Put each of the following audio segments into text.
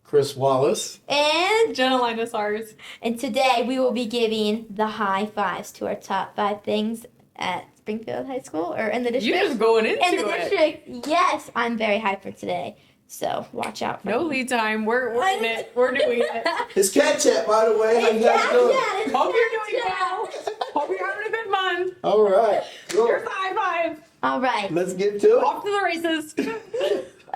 Chris Wallace. And Jenna Linusars. And today we will be giving the high fives to our top 5 things at Springfield High School or in the district. You're just going into in the it. district. Yes, I'm very hyped for today. So watch out for No me. lead time. We're in it. We're doing it. It's Cat Chat, by the way. How you guys doing? Hope you're doing well. Hope you're having a good month. All right. Here's the high five. All right. Let's get to it. Off to the races.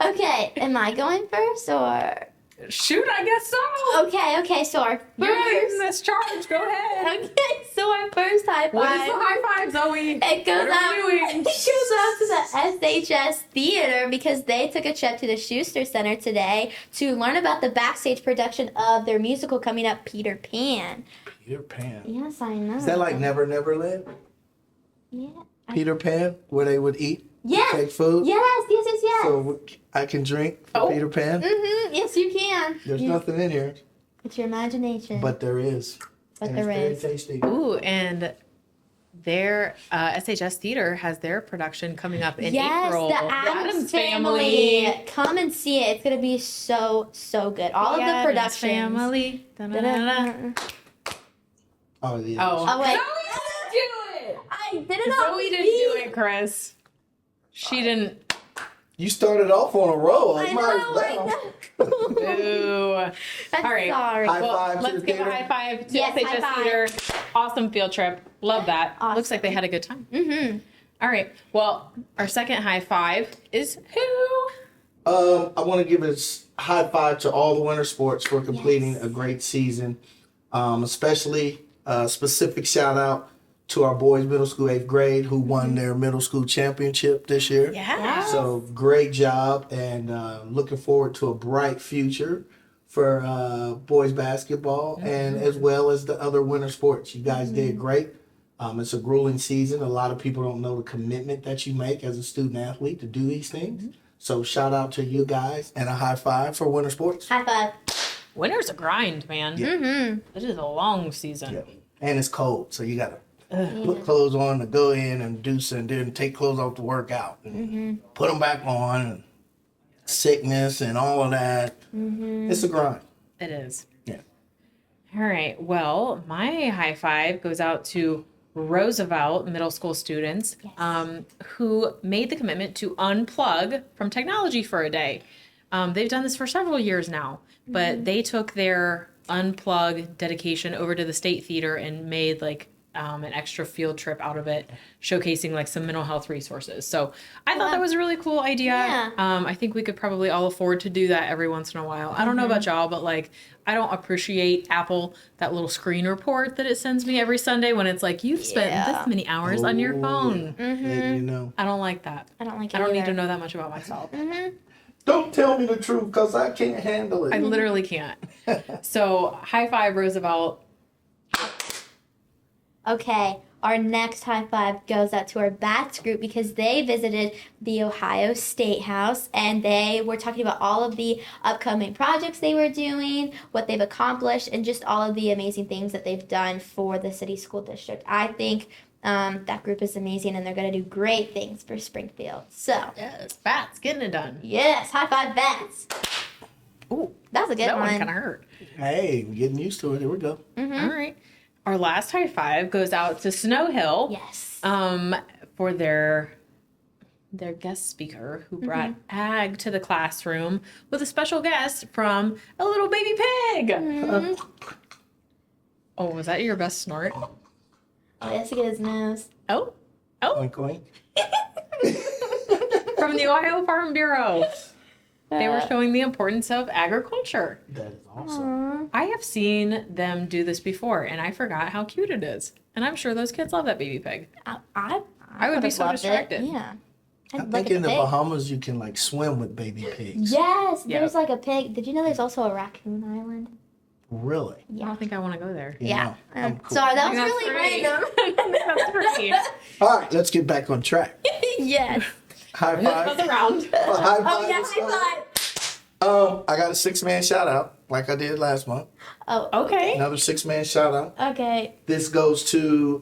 Okay, am I going first or? Shoot, I guess so. Okay, so our You're leading first. this charge. Go ahead. Okay, so our first high five. What is the high five, Zoe? It goes What are out. we doing? It goes out to the SHS Theater because they took a trip to the Schuster Center today to learn about the backstage production of their musical coming up, Peter Pan. Peter Pan. Yes, I know. Is that like Never Never Land? Yeah. Peter Pan, where they would eat, Yes. take food? Yes. So I can drink for Oh. Peter Pan? Mm-hmm. Yes, you can. There's nothing in here, It's your imagination. but there is. But And there it's is. very tasty. Ooh, and their SHS Theater has their production coming up in yes, April. the Addams Family. Come and see it. It's gonna be so good. All of the Addams productions. Family. Da-da-da-da. Oh, yeah. Oh, Oh, wait. Zoe didn't do it. I did it on Zoe didn't beat. do it, Chris. She didn't. You started off on a roll. I Like, know. Boo. I'm All right. sorry. High Well, five to let's the give a theater. high five to Yes, high SHS five. Theater. Awesome field trip. Love that. Awesome. Looks like they had a good time. Mm-hmm. All right. Well, our second high five is who? I want to give a high five to all the winter sports for completing a great season. Especially a specific shout out to our boys middle school 8th grade who won their middle school championship this year. Yeah. So great job, and looking forward to a bright future for boys basketball and as well as the other winter sports. You guys did great. It's a grueling season. A lot of people don't know the commitment that you make as a student athlete to do these things. So shout out to you guys and a high five for winter sports. High five. Winter's a grind, man. Yeah. Mm-hmm. It is a long season. Yeah. And it's cold, so you gotta put clothes on to go in and do some, then take clothes off to work out, and put them back on. And sickness and all of that. It's a grind. It is. Yeah. All right. Well, my high five goes out to Roosevelt middle school students who made the commitment to unplug from technology for a day. They've done this for several years now, but they took their unplug dedication over to the State Theater and made like an extra field trip out of it, showcasing like some mental health resources. So I thought that was a really cool idea. Yeah. I think we could probably all afford to do that every once in a while. I don't know about y'all, but like I don't appreciate Apple, that little screen report that it sends me every Sunday when it's like you've spent this many hours on your phone. Letting you know. I don't like that. I don't like it I don't need either. to know that much about myself. Don't tell me the truth, because I can't handle it. I literally can't. So high five, Roosevelt. Okay, our next high five goes out to our Bats group because they visited the Ohio State House and they were talking about all of the upcoming projects they were doing, what they've accomplished, and just all of the amazing things that they've done for the city school district. I think that group is amazing and they're going to do great things for Springfield. So, Yes, Bats getting it done. yes, high five Bats. Ooh, That was a good that one one. kind of hurt. Hey, we're getting used to it. Here we go. All right. Our last high five goes out to Snow Hill. Yes. For their guest speaker who brought ag to the classroom with a special guest from a little baby pig. Oh, was that your best snort? Oh, yes, he got his nose. Oh, Oink, oink. from the Ohio Farm Bureau. They were showing the importance of agriculture. That is awesome. I have seen them do this before, and I forgot how cute it is. And I'm sure those kids love that baby pig. I would be would've so loved it. distracted. Yeah. I I'd look think at in the pig. Bahamas you can like swim with baby pigs. Yes, Yeah. there's like a pig. Did you know there's also a raccoon island? Really? I don't think I want to go there. Yeah. I'm cool. Sorry, that was That's really great. random. That's pretty. All right, let's get back on track. Yes. High That's five. around. High five. Oh, yeah, high five. I got a 6-man shout out like I did last month. Oh, Okay. Another 6-man shout out. okay. This goes to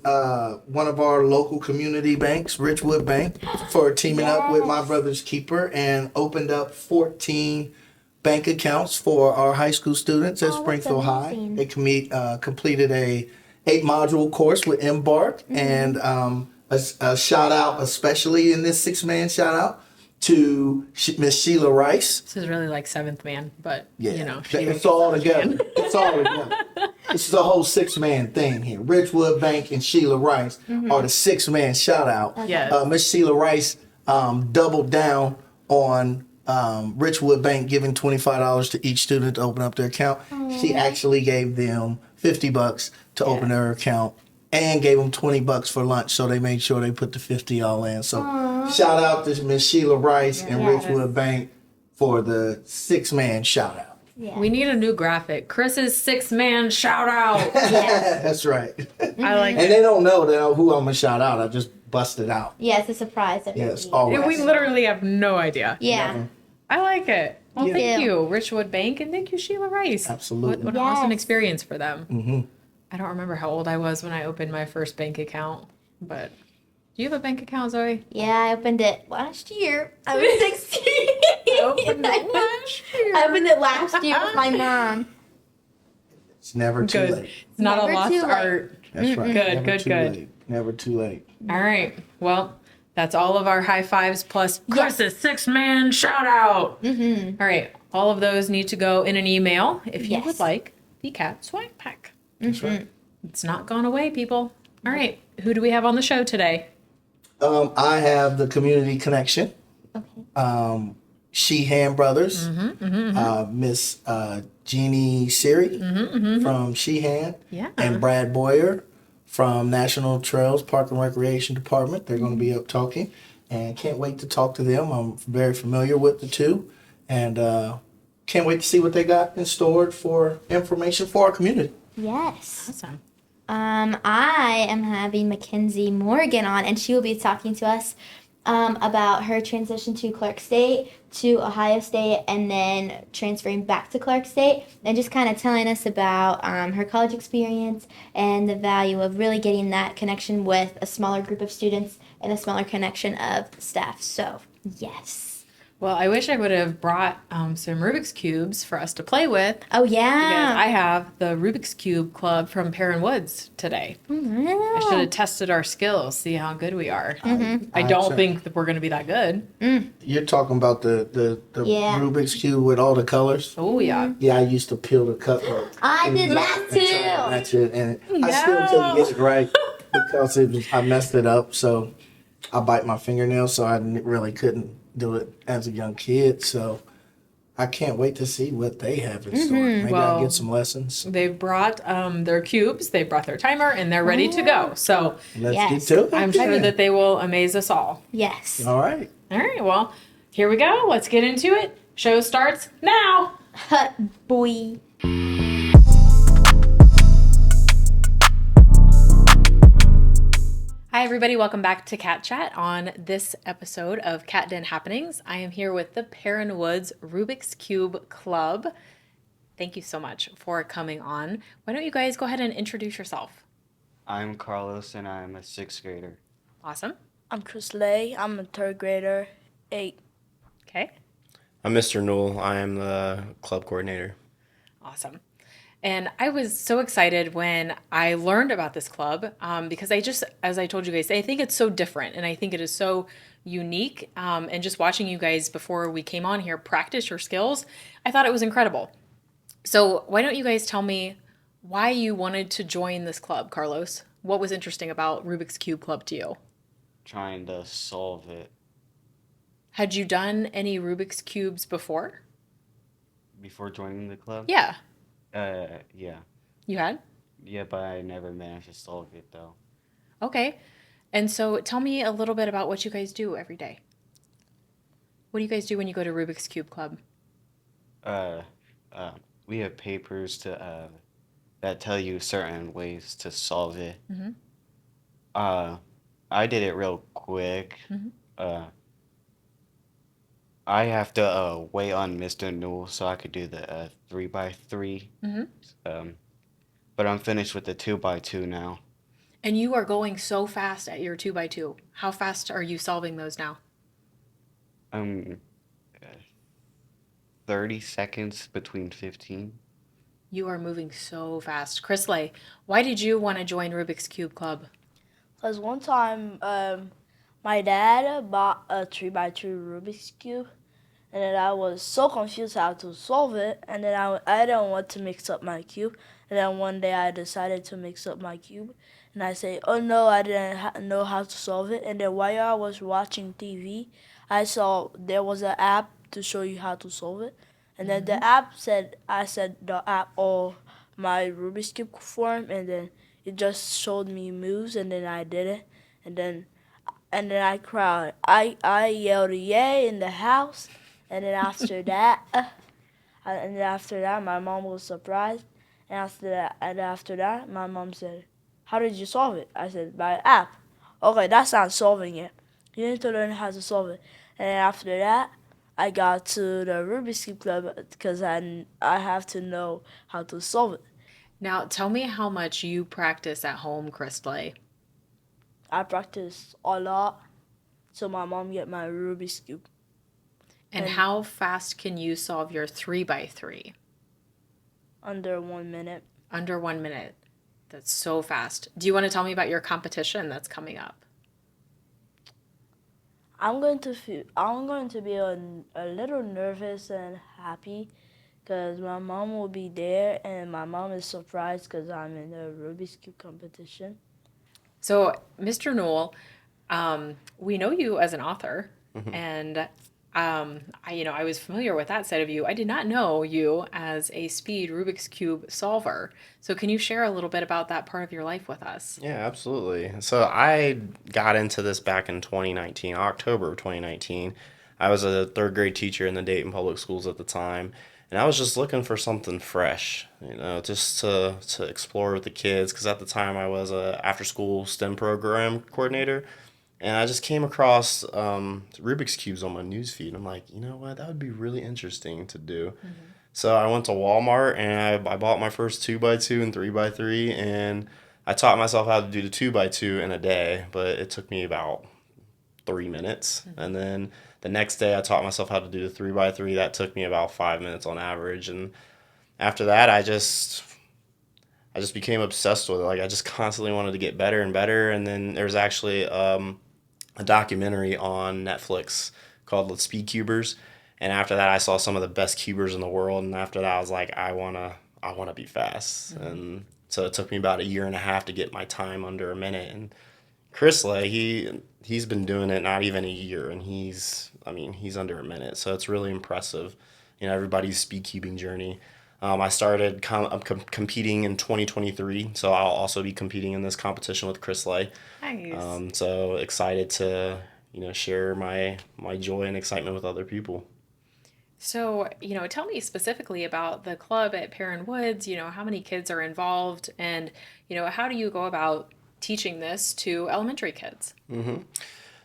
one of our local community banks, Ridgewood Bank, for teaming up with My Brother's Keeper and opened up 14 bank accounts for our high school students at Oh, that's Springfield High. amazing. They completed a 8-module course with Embark, and a shout out, especially in this 6-man shout out to Miss Sheila Rice. This is really like seventh man, but Yeah, you know, it's all together. It's all together. This is a whole 6-man thing here. Ridgewood Bank and Sheila Rice are the 6-man shout out. Yes. Miss Sheila Rice doubled down on Ridgewood Bank giving $25 to each student to open up their account. She actually gave them $50 to open their account and gave them $20 for lunch. So they made sure they put the 50 all in. So shout out to Miss Sheila Rice and Yes. Ridgewood Bank for the 6-man shout out. Yeah. we need a new graphic. Chris's 6-man shout out. That's right. I like And it. they don't know who I'm gonna shout out. I just busted out. Yeah, it's a surprise every Yes, week. always. We literally have no idea. Yeah. Never. I like it. Well, Yeah. thank you, Richwood Bank, and thank you, Sheila Rice. Absolutely. What an awesome Yes. experience for them. Mm-hmm. I don't remember how old I was when I opened my first bank account, but do you have a bank account, Zoe? Yeah, I opened it last year. I was 16. Opened it last year. I opened it last year with my mom. It's never too Good. late. It's not Never a lost too late. art. That's right. Good, Never good, too good. late. Never too late. All right. Well, that's all of our high fives plus Chris's 6-man shout out. Mm-hmm. All right. All of those need to go in an email if you Yes. would like the cat swag pack. That's right. It's not gone away, people. All right. Who do we have on the show today? I have the community connection. Okay. Sheehan Brothers. Miss Jeannie Siri from Sheehan. Yeah. And Brad Boyer from National Trails Park and Recreation Department. They're going to be up talking, and can't wait to talk to them. I'm very familiar with the two, and can't wait to see what they got in store for information for our community. Yes. Awesome. I am having Makenzie Morgan on, and she will be talking to us about her transition to Clark State, to Ohio State, and then transferring back to Clark State, and just kind of telling us about her college experience and the value of really getting that connection with a smaller group of students and a smaller connection of staff. So, yes. Well, I wish I would have brought some Rubik's Cubes for us to play with. Oh, Because yeah. I have the Rubik's Cube Club from Perrin Woods today. I should have tested our skills, see how good we are. I don't think that we're going to be that good. You're talking about the Yeah. Rubik's Cube with all the colors? Oh, yeah. Yeah, I used to peel the cut. I did that too. That's it. And I still couldn't get it right because I messed it up. So I bite my fingernails, so I really couldn't do it as a young kid. So I can't wait to see what they have in store. Maybe I'll Well, get some lessons. They've brought their cubes, they brought their timer, and they're ready to go. So Let's Yes. get to it. I'm sure that they will amaze us all. Yes. All right. All right, well, here we go. Let's get into it. Show starts now. Hut boy. Hi, everybody. Welcome back to Cat Chat. On this episode of Cat Den Happenings, I am here with the Perrin Woods Rubik's Cube Club. Thank you so much for coming on. Why don't you guys go ahead and introduce yourself? I'm Carlos and I'm a 6th grader. Awesome. I'm Chris Lay. I'm a 3rd grader, 8. Okay. I'm Mr. Newell. I am the club coordinator. Awesome. And I was so excited when I learned about this club because as I told you guys, I think it's so different and I think it is so unique. And just watching you guys before we came on here practice your skills, I thought it was incredible. So why don't you guys tell me why you wanted to join this club, Carlos? What was interesting about Rubik's Cube Club to you? Trying to solve it Had you done any Rubik's Cubes before? before joining the club. Yeah. Yeah. You had? Yeah, but I never managed to solve it though. Okay. And so tell me a little bit about what you guys do every day. What do you guys do when you go to Rubik's Cube Club? We have papers to that tell you certain ways to solve it. Mhm. I did it real quick. Mhm. I have to wait on Mr. Newell so I could do the 3x3. Mhm. But I'm finished with the 2x2 now. And you are going so fast at your 2x2. How fast are you solving those now? Um, 30 seconds between 15. You are moving so fast. Chrisley, why did you want to join Rubik's Cube Club? Because one time, my dad bought a 3x3 Rubik's Cube, and then I was so confused how to solve it, and then I didn't want to mix up my cube, and then one day I decided to mix up my cube, and I say, oh no, I didn't know how to solve it, and then while I was watching TV, I saw there was an app to show you how to solve it, and then the app said, I said the app or my Rubik's Cube form, and then it just showed me moves, and then I did it, and then I cried. I yelled yay in the house, and then after that, my mom was surprised, and after that, my mom said, "How did you solve it?" I said, "By app." Okay, that's not solving it. You need to learn how to solve it. And then after that, I got to the Rubik's Cube Club because I have to know how to solve it. Now, tell me how much you practice at home, Chrisley. I practice a lot, so my mom get my Rubik's Cube. And how fast can you solve your 3x3? Under 1 minute. Under 1 minute. That's so fast. Do you want to tell me about your competition that's coming up? I'm going to be a little nervous and happy because my mom will be there, and my mom is surprised because I'm in the Rubik's Cube competition. So, Mr. Newell, we know you as an author, and I was familiar with that side of you. I did not know you as a speed Rubik's Cube solver. So can you share a little bit about that part of your life with us? Yeah, absolutely. So I got into this back in 2019, October of 2019. I was a third grade teacher in the Dayton Public Schools at the time, and I was just looking for something fresh, just to explore with the kids, because at the time I was a after-school STEM program coordinator. And I just came across Rubik's Cubes on my newsfeed. I'm like, you know what? That would be really interesting to do. So I went to Walmart and I bought my first 2x2 and 3x3. And I taught myself how to do the 2x2 in a day, but it took me about 3 minutes. And then the next day I taught myself how to do the 3x3. That took me about 5 minutes on average. And after that, I just became obsessed with it. Like, I just constantly wanted to get better and better. And then there's actually a documentary on Netflix called The Speed Cubers, and after that I saw some of the best cubers in the world, and after that I was like, I wanna be fast. And so it took me about a year and a half to get my time under a minute. And Chrisley, he's been doing it not even a year, and he's under a minute, so it's really impressive. Everybody's speed cubing journey. I started competing in 2023, so I'll also be competing in this competition with Chrisley. Nice. So excited to share my joy and excitement with other people. So, tell me specifically about the club at Perrin Woods, how many kids are involved, and, how do you go about teaching this to elementary kids?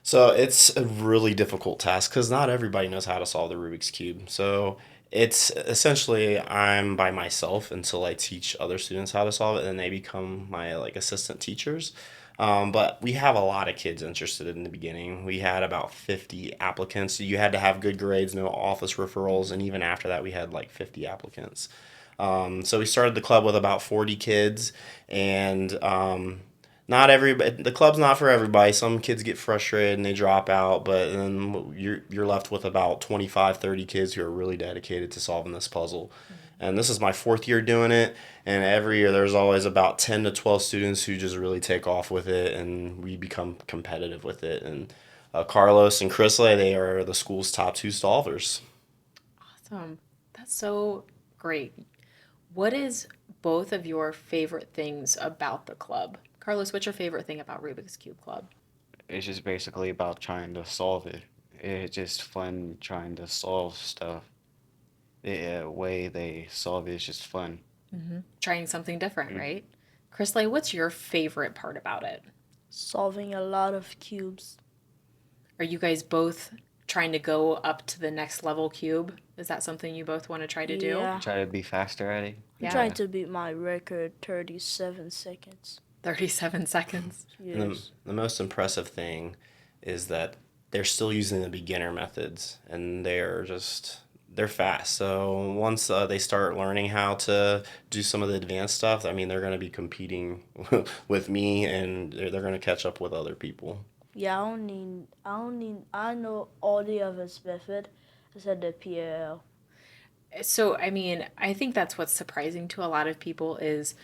So it's a really difficult task because not everybody knows how to solve the Rubik's Cube. So it's essentially I'm by myself until I teach other students how to solve it, and then they become my assistant teachers. But we have a lot of kids interested in the beginning. We had about 50 applicants. You had to have good grades, no office referrals, and even after that we had 50 applicants. So we started the club with about 40 kids, and not everybody, the club's not for everybody. Some kids get frustrated and they drop out, but then you're left with about 25, 30 kids who are really dedicated to solving this puzzle. And this is my 4th year doing it, and every year there's always about 10 to 12 students who just really take off with it, and we become competitive with it. And Carlos and Chrisley, they are the school's top 2 solvers. Awesome. That's so great. What is both of your favorite things about the club? Carlos, what's your favorite thing about Rubik's Cube Club? It's just basically about trying to solve it. It's just fun trying to solve stuff. The way they solve it is just fun. Trying something different, right? Chrisley, what's your favorite part about it? Solving a lot of cubes. Are you guys both trying to go up to the next level cube? Is that something you both want to try to do? Yeah. Try to be faster at it. I'm trying to beat my record, 37 seconds. 37 seconds. Yes. And the most impressive thing is that they're still using the beginner methods, and they're fast. So once they start learning how to do some of the advanced stuff, I mean, they're going to be competing with me, and they're going to catch up with other people. Yeah, I know all the others method except the PAL. So, I mean, I think that's what's surprising to a lot of people is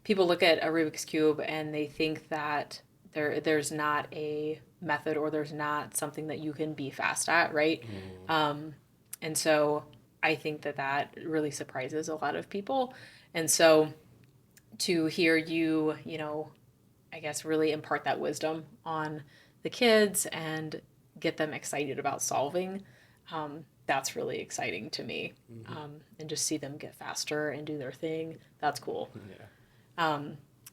people look at a Rubik's Cube and they think that there's not a method or there's not something that you can be fast at, right? And so I think that really surprises a lot of people. And so to hear you, I guess really impart that wisdom on the kids and get them excited about solving, that's really exciting to me. And just see them get faster and do their thing. That's cool. Yeah.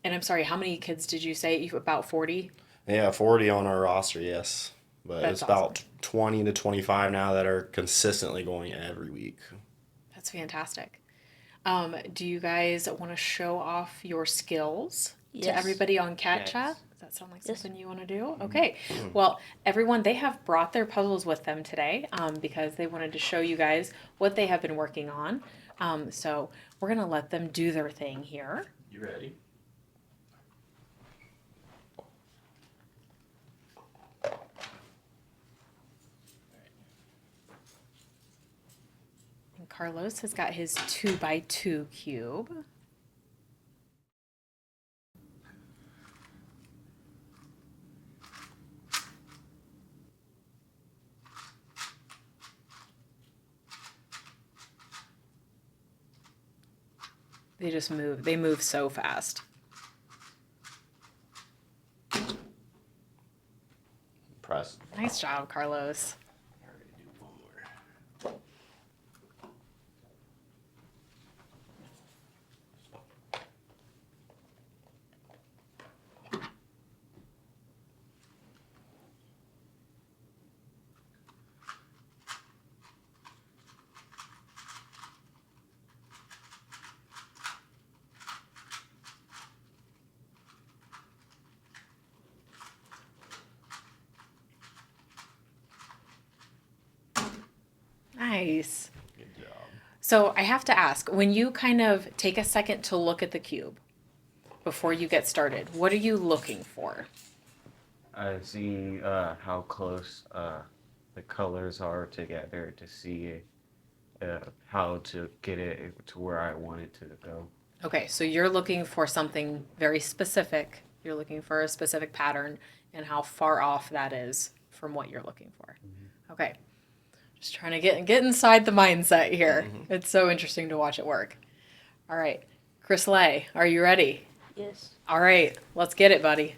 And I'm sorry, how many kids did you say? You about 40? Yeah, 40 on our roster, yes. But That's it's about awesome. 20 to 25 now that are consistently going every week. That's fantastic. Do you guys want to show off your skills to Yes. everybody on Cat Yes. Chat? Does that sound like Yes. something you want to do? Okay. Well, everyone, they have brought their puzzles with them today because they wanted to show you guys what they have been working on. So we're going to let them do their thing here. You ready? And Carlos has got his 2x2 cube. They just move. They move so fast. Press. Nice job, Carlos. Nice. Good job. So I have to ask, when you kind of take a second to look at the cube before you get started, what are you looking for? Seeing how close the colors are together to see how to get it to where I want it to go. Okay, so you're looking for something very specific. You're looking for a specific pattern and how far off that is from what you're looking for. Okay. Just trying to get inside the mindset here. It's so interesting to watch it work. All right. Chris Lay, are you ready? Yes. All right, let's get it, buddy.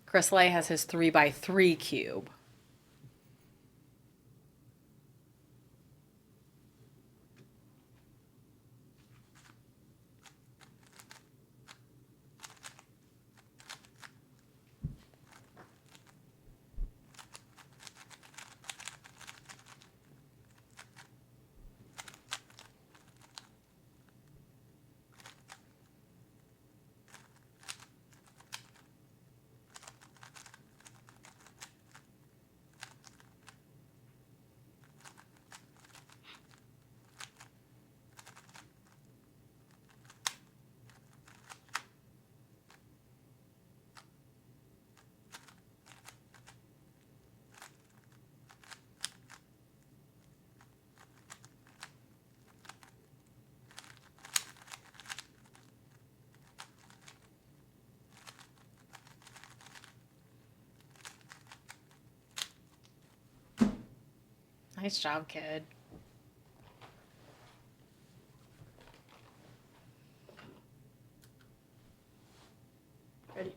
Chris Lay has his 3x3 cube. Nice job, kid. Ready.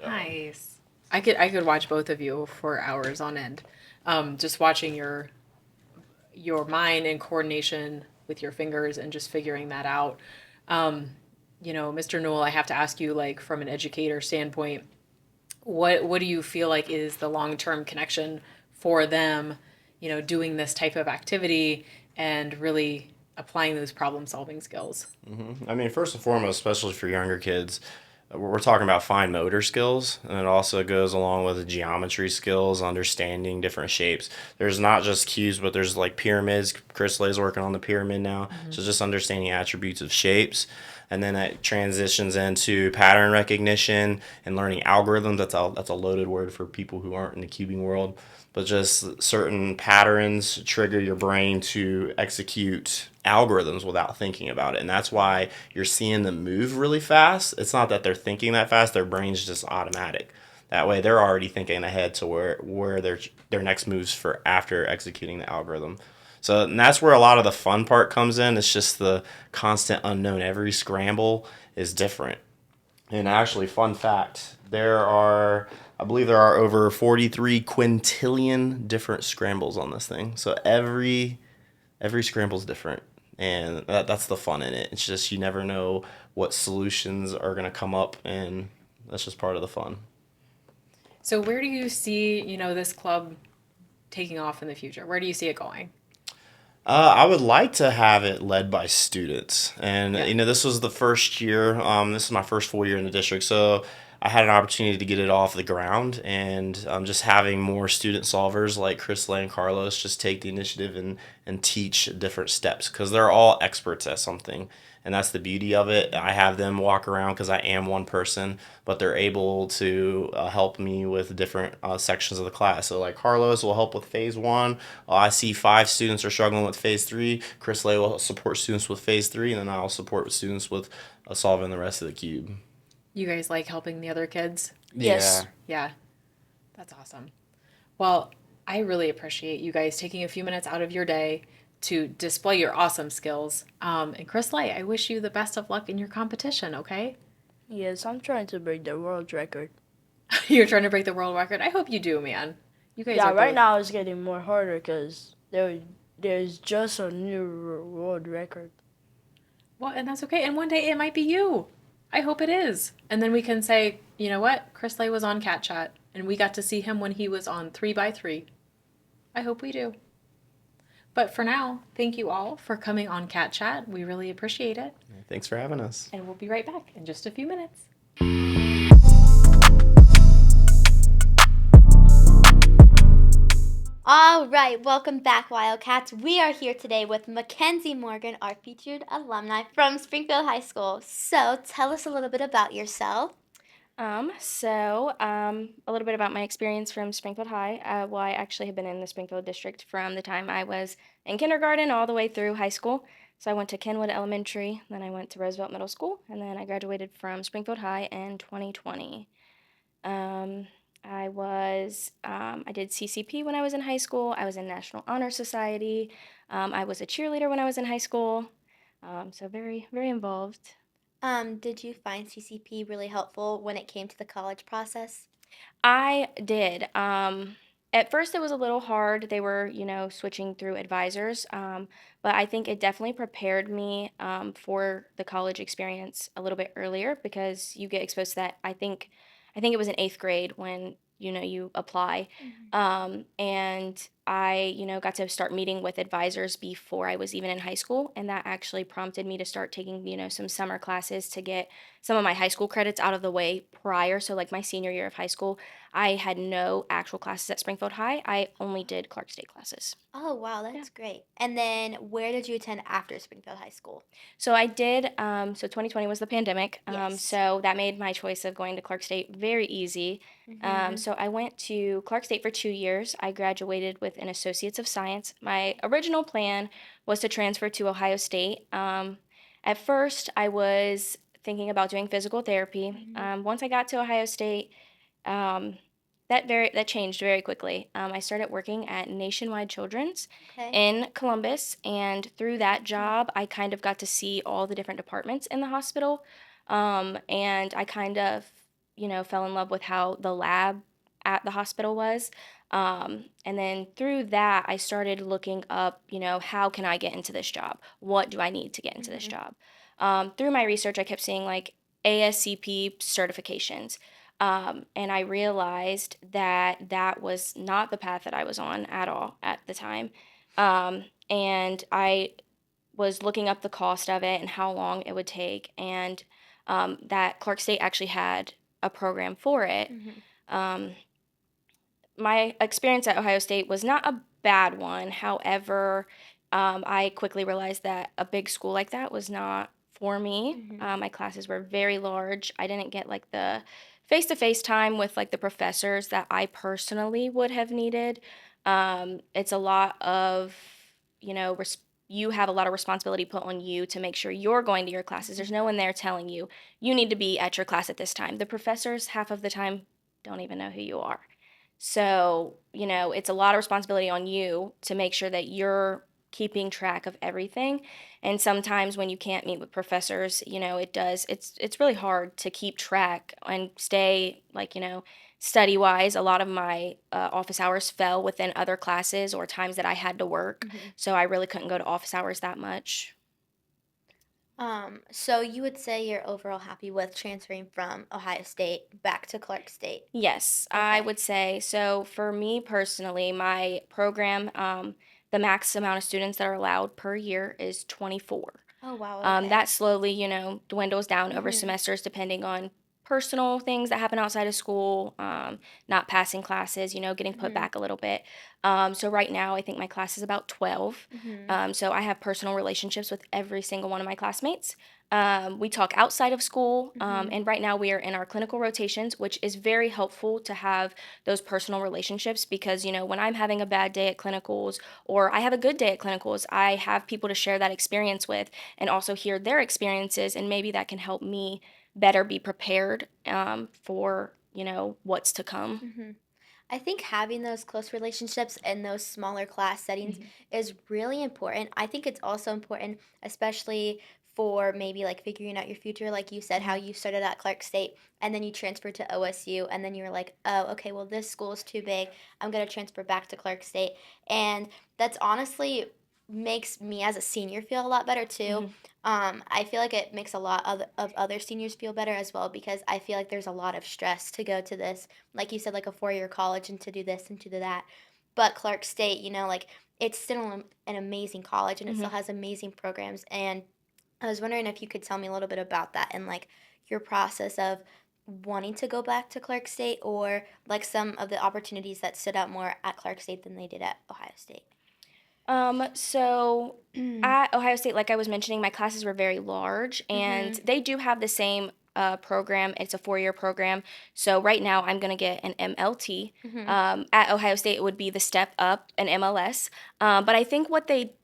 Nice. I could watch both of you for hours on end. Just watching your mind and coordination with your fingers and just figuring that out. Mr. Newell, I have to ask you, like, from an educator standpoint, what do you feel like is the long-term connection for them, doing this type of activity and really applying those problem-solving skills? I mean, first and foremost, especially for younger kids, we're talking about fine motor skills, and it also goes along with the geometry skills, understanding different shapes. There's not just cubes, but there's like pyramids. Chris Lay's working on the pyramid now, so just understanding attributes of shapes. And then that transitions into pattern recognition and learning algorithms. That's a loaded word for people who aren't in the cubing world, but just certain patterns trigger your brain to execute algorithms without thinking about it. And that's why you're seeing them move really fast. It's not that they're thinking that fast, their brain's just automatic. That way they're already thinking ahead to where their next moves for after executing the algorithm. So and that's where a lot of the fun part comes in. It's just the constant unknown. Every scramble is different. And actually, fun fact, I believe there are over 43 quintillion different scrambles on this thing. So every scramble is different. And that's the fun in it. It's just you never know what solutions are going to come up, and that's just part of the fun. So where do you see, this club taking off in the future? Where do you see it going? I would like to have it led by students, and this was the first year. This is my first full year in the district, so I had an opportunity to get it off the ground, and just having more student solvers like Chris Lay and Carlos just take the initiative and teach different steps because they're all experts at something. And that's the beauty of it. I have them walk around because I am one person, but they're able to help me with different sections of the class. So like Carlos will help with phase 1. I see 5 students are struggling with phase 3. Chris Lay will support students with phase 3, and then I'll support students with solving the rest of the cube. You guys like helping the other kids? Yes. Yeah. That's awesome. Well, I really appreciate you guys taking a few minutes out of your day to display your awesome skills. And Chris Lay, I wish you the best of luck in your competition, okay? Yes, I'm trying to break the world record. You're trying to break the world record? I hope you do, man. You guys Yeah, are right both... now it's getting more harder because there's just a new world record. Well, and that's okay. And one day it might be you. I hope it is. And then we can say, you know what? Chris Lay was on Cat Chat, and we got to see him when he was on 3x3. I hope we do. But for now, thank you all for coming on Cat Chat. We really appreciate it. Thanks for having us. And we'll be right back in just a few minutes. All right, welcome back, Wildcats. We are here today with Makenzie Morgan, our featured alumni from Springfield High School. So tell us a little bit about yourself. A little bit about my experience from Springfield High. I actually have been in the Springfield district from the time I was in kindergarten all the way through high school. So I went to Kenwood Elementary, then I went to Roosevelt Middle School, and then I graduated from Springfield High in 2020. I did CCP when I was in high school. I was in National Honor Society. I was a cheerleader when I was in high school. So very, very involved. Did you find CCP really helpful when it came to the college process? I did. At first, it was a little hard. They were, switching through advisors. But I think it definitely prepared me for the college experience a little bit earlier because you get exposed to that. I think it was in 8th grade when you apply, and I got to start meeting with advisors before I was even in high school, and that actually prompted me to start taking some summer classes to get some of my high school credits out of the way prior. So like my senior year of high school, I had no actual classes at Springfield High. I only did Clark State classes. Oh, wow, that's great. And then where did you attend after Springfield High School? So I did, so 2020 was the pandemic. Yes. So that made my choice of going to Clark State very easy. So I went to Clark State for 2 years. I graduated with an Associates of Science. My original plan was to transfer to Ohio State. At first, I was thinking about doing physical therapy. Once I got to Ohio State, that changed very quickly. I started working at Nationwide Children's Okay. in Columbus, and through that job, I kind of got to see all the different departments in the hospital, and I kind of fell in love with how the lab at the hospital was. And then through that, I started looking up, how can I get into this job? What do I need to get into this job? Through my research, I kept seeing like ASCP certifications. And I realized that that was not the path that I was on at all at the time. And I was looking up the cost of it and how long it would take, and that Clark State actually had a program for it. Um, my experience at Ohio State was not a bad one. However, I quickly realized that a big school like that was not for me. My classes were very large. I didn't get like the face-to-face time with like the professors that I personally would have needed. It's a lot of, you have a lot of responsibility put on you to make sure you're going to your classes. There's no one there telling you, you need to be at your class at this time. The professors, half of the time, don't even know who you are. So, it's a lot of responsibility on you to make sure that you're keeping track of everything. And sometimes when you can't meet with professors, it's really hard to keep track and stay like, study wise. A lot of my office hours fell within other classes or times that I had to work. So I really couldn't go to office hours that much. So you would say you're overall happy with transferring from Ohio State back to Clark State? Yes, I Okay. would say so. For me personally, my program, the max amount of students that are allowed per year is 24. Oh, wow, okay. That slowly, dwindles down over Mhm. semesters depending on personal things that happen outside of school, not passing classes, getting put Mhm. back a little bit. So right now, I think my class is about 12. Mhm. So I have personal relationships with every single one of my classmates. We talk outside of school, Mhm. and right now we are in our clinical rotations, which is very helpful to have those personal relationships because, when I'm having a bad day at clinicals or I have a good day at clinicals, I have people to share that experience with and also hear their experiences, and maybe that can help me better be prepared for, what's to come. Mhm. I think having those close relationships in those smaller class settings is really important. I think it's also important, especially for maybe like figuring out your future. Like you said, how you started at Clark State and then you transferred to OSU, and then you were like, oh, okay, well, this school is too big. I'm going to transfer back to Clark State. And that's honestly makes me as a senior feel a lot better too. Mhm. I feel like it makes a lot of other seniors feel better as well because I feel like there's a lot of stress to go to this, like you said, like a 4 year college and to do this and to do that. But Clark State, like it's still an amazing college and it still Mhm. has amazing programs. And I was wondering if you could tell me a little bit about that and like your process of wanting to go back to Clark State or like some of the opportunities that stood out more at Clark State than they did at Ohio State. So at Ohio State, like I was mentioning, my classes were very large, and Mhm. they do have the same program. It's a 4 year program. So right now, I'm gonna get an MLT. Mhm. At Ohio State, it would be the step up, an MLS. But I think what they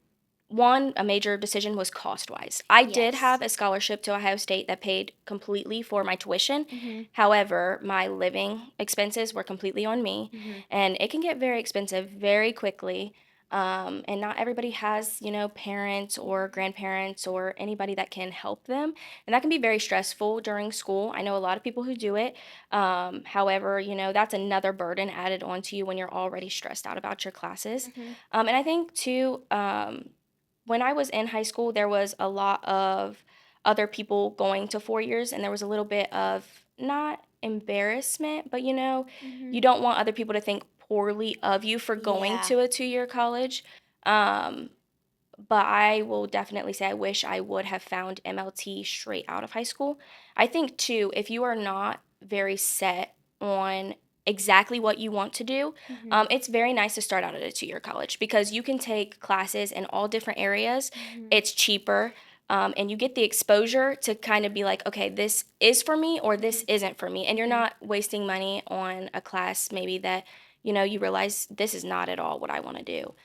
a major decision was cost wise. I did Yes. have a scholarship to Ohio State that paid completely for my tuition. Mhm. However, my living expenses were completely on me, Mhm. and it can get very expensive very quickly. And not everybody has, parents or grandparents or anybody that can help them. And that can be very stressful during school. I know a lot of people who do it. However, that's another burden added onto you when you're already stressed out about your classes. Mhm. And I think, too, when I was in high school, there was a lot of other people going to 4 years, and there was a little bit of not embarrassment, but Mhm. you don't want other people to think poorly of you for going Yeah. to a 2 year college. Um, but I will definitely say I wish I would have found MLT straight out of high school. I think, too, if you are not very set on exactly what you want to do, Mhm. it's very nice to start out at a 2 year college because you can take classes in all different areas. Mhm. It's cheaper. And you get the exposure to kind of be like, okay, this is for me or this Mhm. isn't for me. And you're Mhm. not wasting money on a class maybe that, you realize this is not at all what I want to do.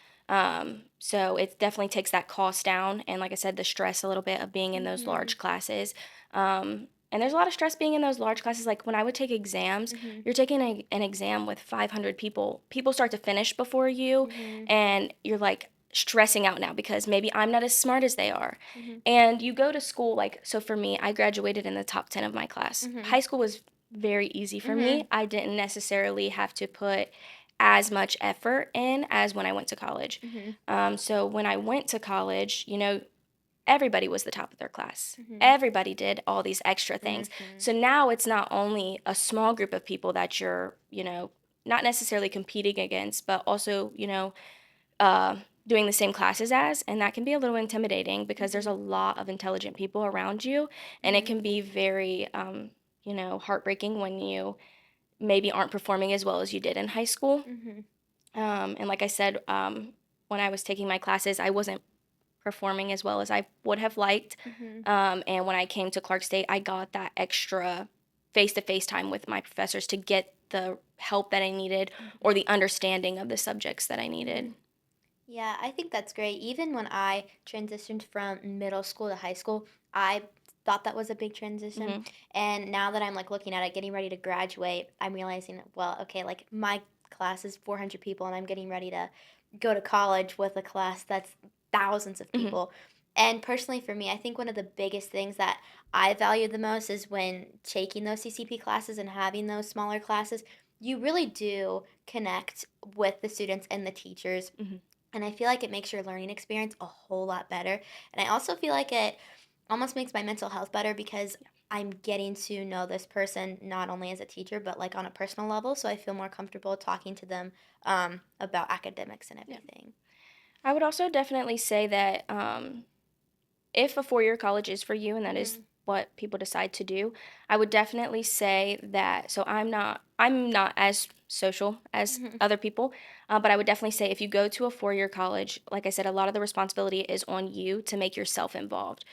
So it definitely takes that cost down, and like I said, the stress a little bit of being in those Mhm. large classes. And there's a lot of stress being in those large classes. Like when I would take exams, Mhm. you're taking an exam with 500 people. People start to finish before you, Mhm. and you're like stressing out now because maybe I'm not as smart as they are. Mhm. And you go to school, like, so for me, I graduated in the top 10 of my class. Mhm. High school was very easy for me. I didn't necessarily have to put as much effort in as when I went to college. So when I went to college, everybody was the top of their class. Everybody did all these extra things. So now it's not only a small group of people that you're, not necessarily competing against, but also, doing the same classes as, and that can be a little intimidating because there's a lot of intelligent people around you, and it can be very, heartbreaking when you maybe aren't performing as well as you did in high school. And like I said, when I was taking my classes, I wasn't performing as well as I would have liked. And when I came to Clark State, I got that extra face-to-face time with my professors to get the help that I needed or the understanding of the subjects that I needed. Yeah, I think that's great. Even when I transitioned from middle school to high school, I thought that was a big transition. And now that I'm like looking at it, getting ready to graduate, I'm realizing, well, okay, like my class is 400 people and I'm getting ready to go to college with a class that's thousands of people. And personally for me, I think one of the biggest things that I value the most is when taking those CCP classes and having those smaller classes, you really do connect with the students and the teachers. And I feel like it makes your learning experience a whole lot better. And I also feel like it almost makes my mental health better because I'm getting to know this person not only as a teacher, but like on a personal level. So I feel more comfortable talking to them about academics and everything. I would also definitely say that if a four-year college is for you and that is what people decide to do, I would definitely say that, so I'm not as social as other people, but I would definitely say if you go to a four-year college, like I said, a lot of the responsibility is on you to make yourself involved.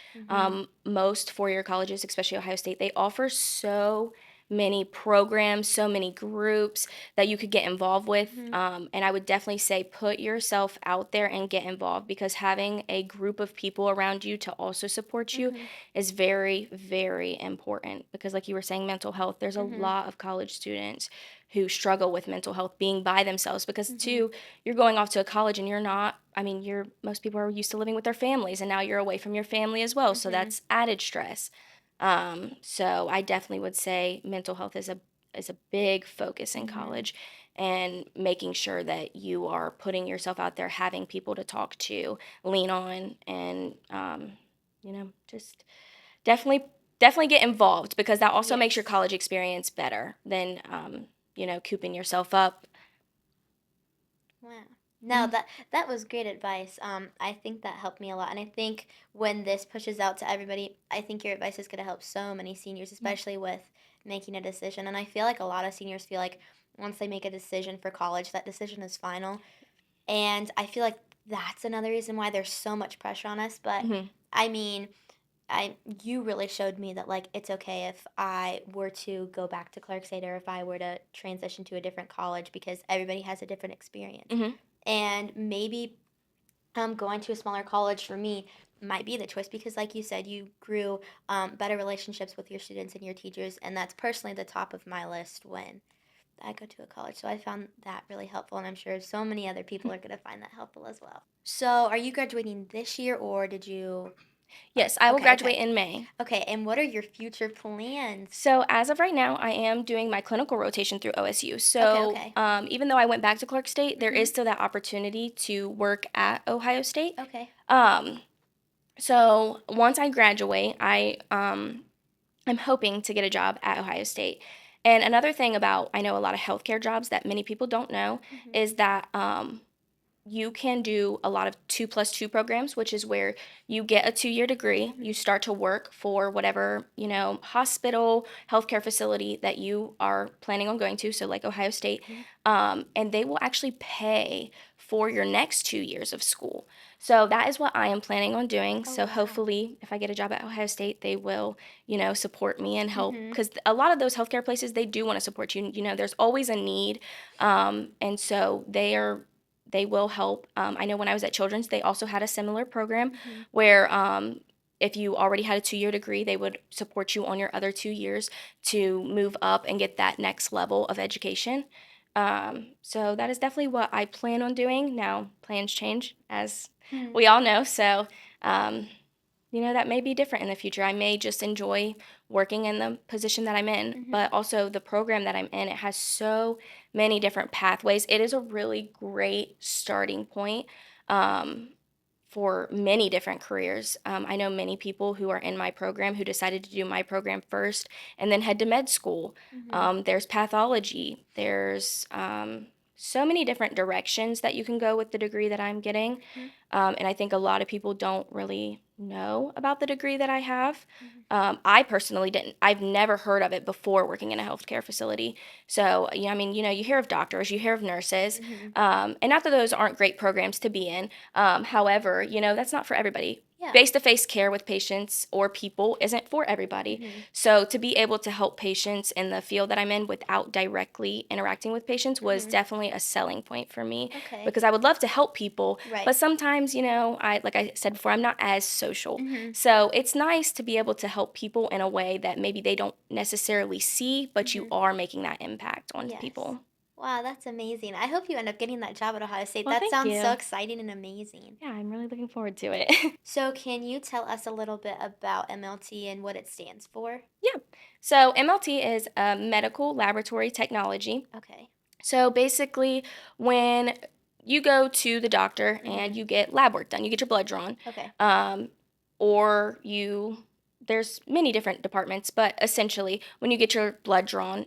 Most four-year colleges, especially Ohio State, they offer so many programs, so many groups that you could get involved with. And I would definitely say put yourself out there and get involved because having a group of people around you to also support you is very, very important. Because like you were saying, mental health, there's a lot of college students who struggle with mental health being by themselves because too, you're going off to a college and you're not, most people are used to living with their families and now you're away from your family as well. So that's added stress. So I definitely would say mental health is a big focus in college, and making sure that you are putting yourself out there, having people to talk to, lean on, and just definitely get involved because that also makes your college experience better than cooping yourself up. Wow. No, that was great advice. I think that helped me a lot, and I think when this pushes out to everybody, I think your advice is going to help so many seniors, especially with making a decision. And I feel like a lot of seniors feel like once they make a decision for college, that decision is final. And I feel like that's another reason why there's so much pressure on us. But I mean, you really showed me that like it's okay if I were to go back to Clark State or if I were to transition to a different college because everybody has a different experience. And maybe going to a smaller college for me might be the choice because like you said, you grew better relationships with your students and your teachers, and that's personally the top of my list when I go to a college. So I found that really helpful, and I'm sure so many other people are going to find that helpful as well. So are you graduating this year or did you... Yes, I will graduate in May. Okay, and what are your future plans? So as of right now, I am doing my clinical rotation through OSU. So even though I went back to Clark State, there is still that opportunity to work at Ohio State. Okay. So once I graduate, I'm hoping to get a job at Ohio State. And another thing about, I know a lot of healthcare jobs that many people don't know is that you can do a lot of 2+2 programs, which is where you get a 2-year degree. You start to work for whatever, hospital, healthcare facility that you are planning on going to, so like Ohio State, and they will actually pay for your next 2 years of school. So that is what I am planning on doing. So hopefully, if I get a job at Ohio State, they will, support me and help. Because a lot of those healthcare places, they do want to support you. There's always a need, and so they will help. I know when I was at Children's, they also had a similar program where if you already had a 2-year degree, they would support you on your other 2 years to move up and get that next level of education. So that is definitely what I plan on doing. Now, plans change, as we all know. So that may be different in the future. I may just enjoy working in the position that I'm in, but also the program that I'm in, it has so many different pathways. It is a really great starting point for many different careers. I know many people who are in my program who decided to do my program first and then head to med school. There's pathology. There's so many different directions that you can go with the degree that I'm getting. And I think a lot of people don't really know about the degree that I have. I personally didn't. I've never heard of it before working in a healthcare facility. So, I mean, you hear of doctors, you hear of nurses, and not that those aren't great programs to be in. However, that's not for everybody. Yeah. Face-to-face care with patients or people isn't for everybody. So to be able to help patients in the field that I'm in without directly interacting with patients was definitely a selling point for me. Okay. Because I would love to help people, Right. but sometimes, like I said before, I'm not as social. So it's nice to be able to help people in a way that maybe they don't necessarily see, but you are making that impact on Yes. people. Wow, that's amazing. I hope you end up getting that job at Ohio State. Well, That thank sounds so you. exciting and amazing. Yeah, I'm really looking forward to it. So, can you tell us a little bit about MLT and what it stands for? Yeah. So MLT is a medical laboratory technology. Okay. So basically, when you go to the doctor and you get lab work done, you get your blood drawn, Okay. or there's many different departments, but essentially, when you get your blood drawn,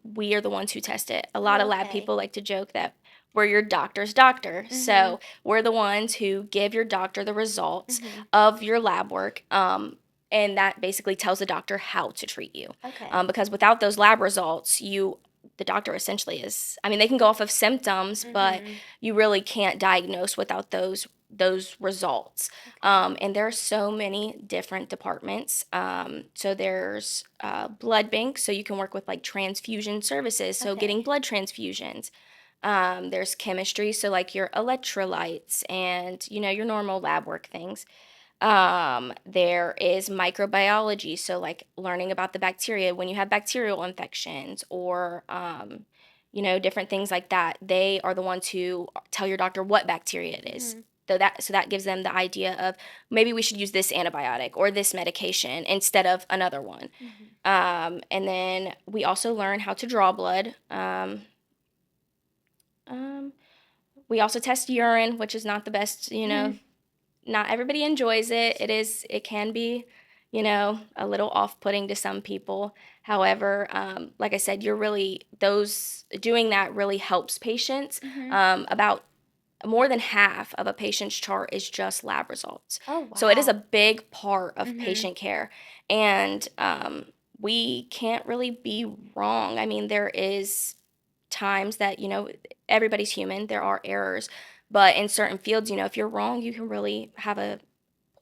we are the ones who test it. A lot of lab Okay. people like to joke that we're your doctor's doctor. So we're the ones who give your doctor the results of your lab work. And that basically tells the doctor how to treat you. Okay. Because without those lab results, the doctor essentially I mean, they can go off of symptoms, but you really can't diagnose without those results. And there are so many different departments. So there's blood bank, so you can work with like transfusion services, so getting Okay. blood transfusions. There's chemistry, so like your electrolytes and your normal lab work things. There is microbiology, so like learning about the bacteria when you have bacterial infections or different things like that. They are the ones who tell your doctor what bacteria it is. So that gives them the idea of maybe we should use this antibiotic or this medication instead of another one. And then we also learn how to draw blood. We also test urine, which is not the best, not everybody enjoys it. It can be, a little off-putting to some people. However, like I said, doing that really helps patients. About more than half of a patient's chart is just lab results. Oh, wow. So it is a big part of patient care. And we can't really be wrong. I mean, there is times that, everybody's human. There are errors. But in certain fields, if you're wrong, you can really have a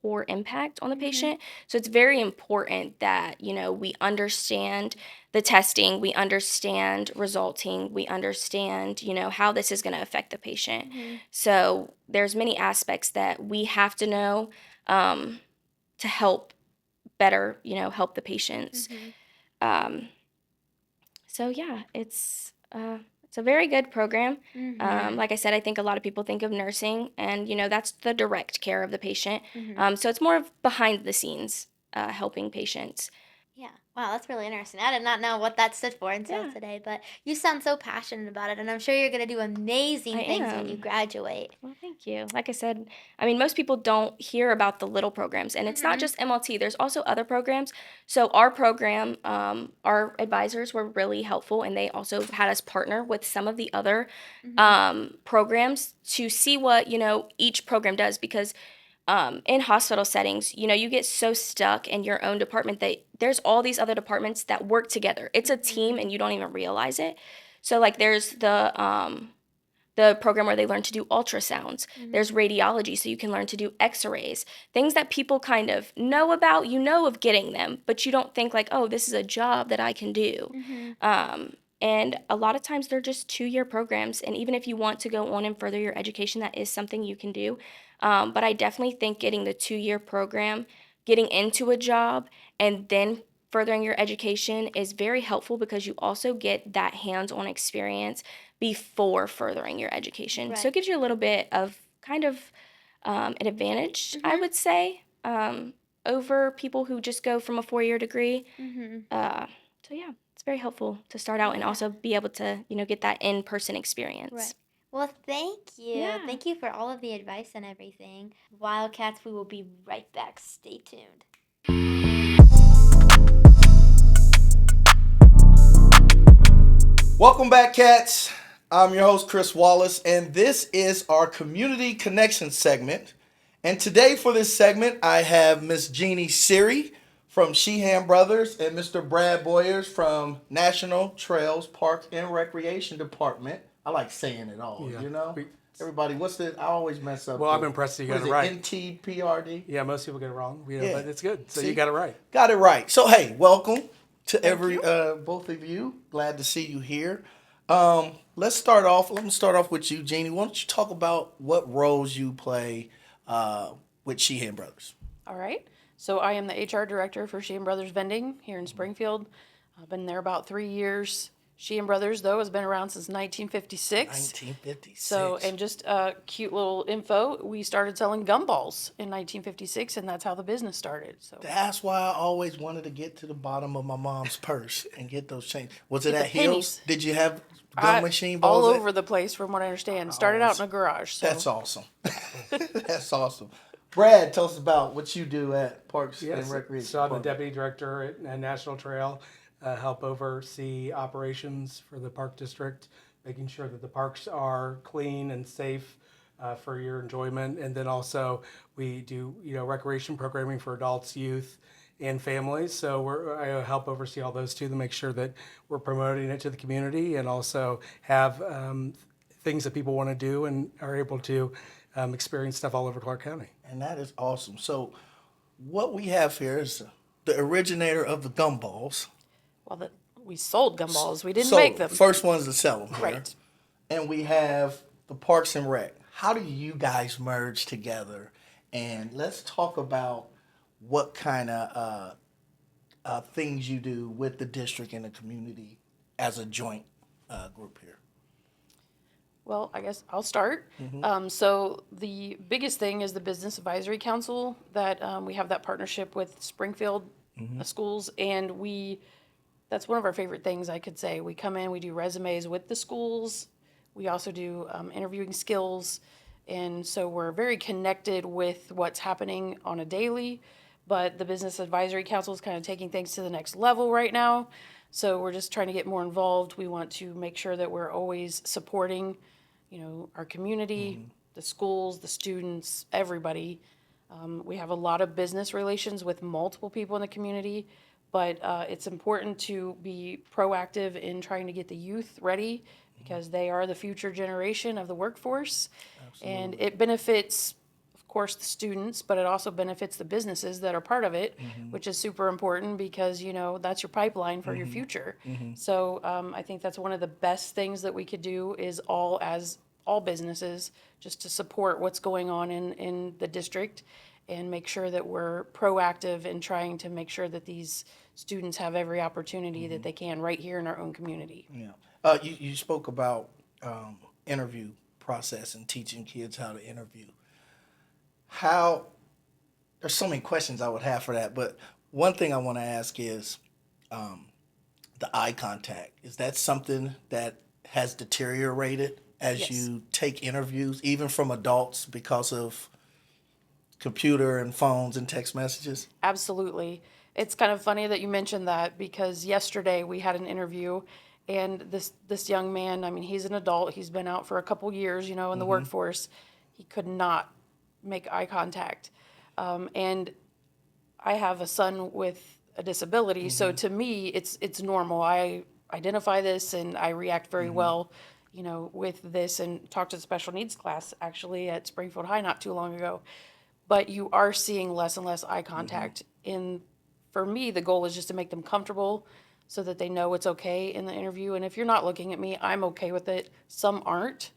poor impact on the patient. So it's very important that, we understand the testing, we understand resulting, we understand, how this is going to affect the patient. So there's many aspects that we have to know to help better, help the patients. So yeah, it's a very good program. Like I said, I think a lot of people think of nursing, and that's the direct care of the patient. So it's more of behind the scenes, helping patients. Yeah. Wow, that's really interesting. I did not know what that stood for until Yeah. today, but you sound so passionate about it, and I'm sure you're going to do amazing I things when you am. graduate. Well, thank you. Like I said, I mean, most people don't hear about the little programs, and it's not just MLT. There's also other programs. So our program, our advisors were really helpful, and they also had us partner with some of the other programs to see what each program does. Because in hospital settings, you get so stuck in your own department that there's all these other departments that work together. It's a team, and you don't even realize it. So like there's the program where they learn to do ultrasounds. There's radiology, so you can learn to do x-rays. Things that people kind of know about, of getting them, but you don't think like, oh, this is a job that I can do. And a lot of times they're just 2-year programs, and even if you want to go on and further your education, that is something you can do. But I definitely think getting the 2-year program, getting into a job, and then furthering your education is very helpful because you also get that hands-on experience before furthering your education. So Right. it gives you a little bit of kind of an advantage, I would say. over people who just go from a 4-year degree. Mm-hmm. So yeah, it's very helpful to start out and also be able to, get that in-person experience. Right. Well, thank you. Yeah. Thank you for all of the advice and everything. Wildcats, we will be right back. Stay tuned. Welcome back, Cats. I'm your host, Chris Wallace, and this is our Community Connection segment. And today for this segment, I have Miss Jeannie Siri from Sheehan Brothers and Mr. Brad Boyers from National Trails Park and Recreation Department. I like saying it all, Everybody, I always mess up. Well, I'm impressed you got it right. NTPRD? Yeah, most people get it wrong, but it's good. So See? you got it right. Got it right. So, hey, welcome to both of you. Glad to see you here. Let me start off with you, Jeannie. Why don't you talk about what roles you play with Sheehan Brothers? All right. So I am the HR director for Sheehan Brothers Vending here in Springfield. I've been there about 3 years. Sheehan Brothers, though, has been around since 1956. 1956. So, and just cute little info, we started selling gumballs in 1956, and that's how the business started. So That's why I always wanted to get to the bottom of my mom's purse and get those change. Was it Get at the Hills? pennies. Did you have gum machine all balls? over the place, from what I understand. Started out in a garage. So. That's awesome. That's awesome. Brad, tell us about what you do at Parks and Recreation. So I'm the Department. deputy director at National Trail, help oversee operations for the park district, making sure that the parks are clean and safe for your enjoyment. And then also we do, recreation programming for adults, youth, and families. So I help oversee all those two to make sure that we're promoting it to the community and also have things that people want to do and are able to experience stuff all over Clark County. And that is awesome. So what we have here is the originator of the gumballs. Well, we sold gumballs. We didn't So make them. first ones to sell them. Here. Right. And we have the Parks and Rec. How do you guys merge together? And let's talk about what kind of things you do with the district and the community as a joint group here. Well, I guess I'll start. So the biggest thing is the Business Advisory Council that we have that partnership with Springfield schools, and that's one of our favorite things, I could say. We come in, we do resumes with the schools. We also do interviewing skills, and so we're very connected with what's happening on a daily. But the Business Advisory Council is kind of taking things to the next level right now. So we're just trying to get more involved. We want to make sure that we're always supporting, our community, the schools, the students, everybody. We have a lot of business relations with multiple people in the community, but it's important to be proactive in trying to get the youth ready because they are the future generation of the workforce. Absolutely. And it benefits, of course, the students, but it also benefits the businesses that are part of it, which is super important because, that's your pipeline for your future. So I think that's one of the best things that we could do is all businesses, just to support what's going on in the district and make sure that we're proactive in trying to make sure that these students have every opportunity that they can right here in our own community. Yeah. You spoke about interview process and teaching kids how to interview. There's so many questions I would have for that, but one thing I want to ask is the eye contact. Is that something that has deteriorated as Yes. you take interviews, even from adults, because of computer and phones and text messages? Absolutely. It's kind of funny that you mentioned that because yesterday we had an interview and this young man, he's an adult, he's been out for a couple years, in the workforce. He could not make eye contact. And I have a son with a disability, so to me it's normal. I identify this and I react very well, with this, and talked to the special needs class actually at Springfield High not too long ago. But you are seeing less and less eye contact. For me, the goal is just to make them comfortable so that they know it's okay in the interview. And if you're not looking at me, I'm okay with it. Some aren't,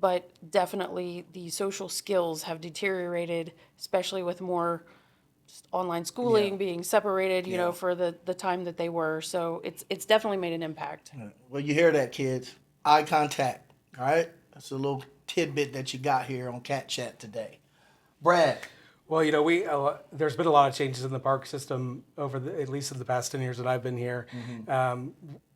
but definitely the social skills have deteriorated, especially with more just online schooling, being separated, for the time that they were. So it's definitely made an impact. Well, you hear that, kids. Eye contact, all right? That's a little tidbit that you got here on Cat Chat today. Brad. Well, there's been a lot of changes in the park system at least in the past 10 years that I've been here.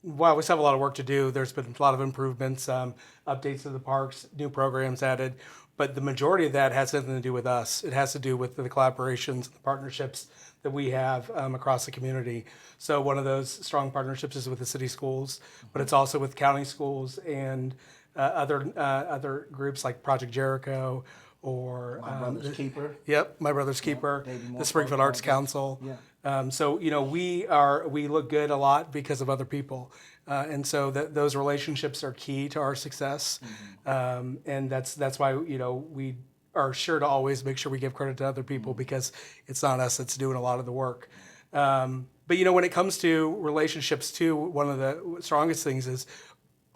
While we still have a lot of work to do, there's been a lot of improvements, updates to the parks, new programs added. But the majority of that has nothing to do with us. It has to do with the collaborations, the partnerships that we have across the community. So one of those strong partnerships is with the city schools, but it's also with county schools and other groups like Project Jericho or My Brother's Keeper. Yep, My Brother's Keeper, the Springfield Arts Council. Yeah. So we look good a lot because of other people, and so those relationships are key to our success, and that's why we are sure to always make sure we give credit to other people because it's not us that's doing a lot of the work. But when it comes to relationships too, one of the strongest things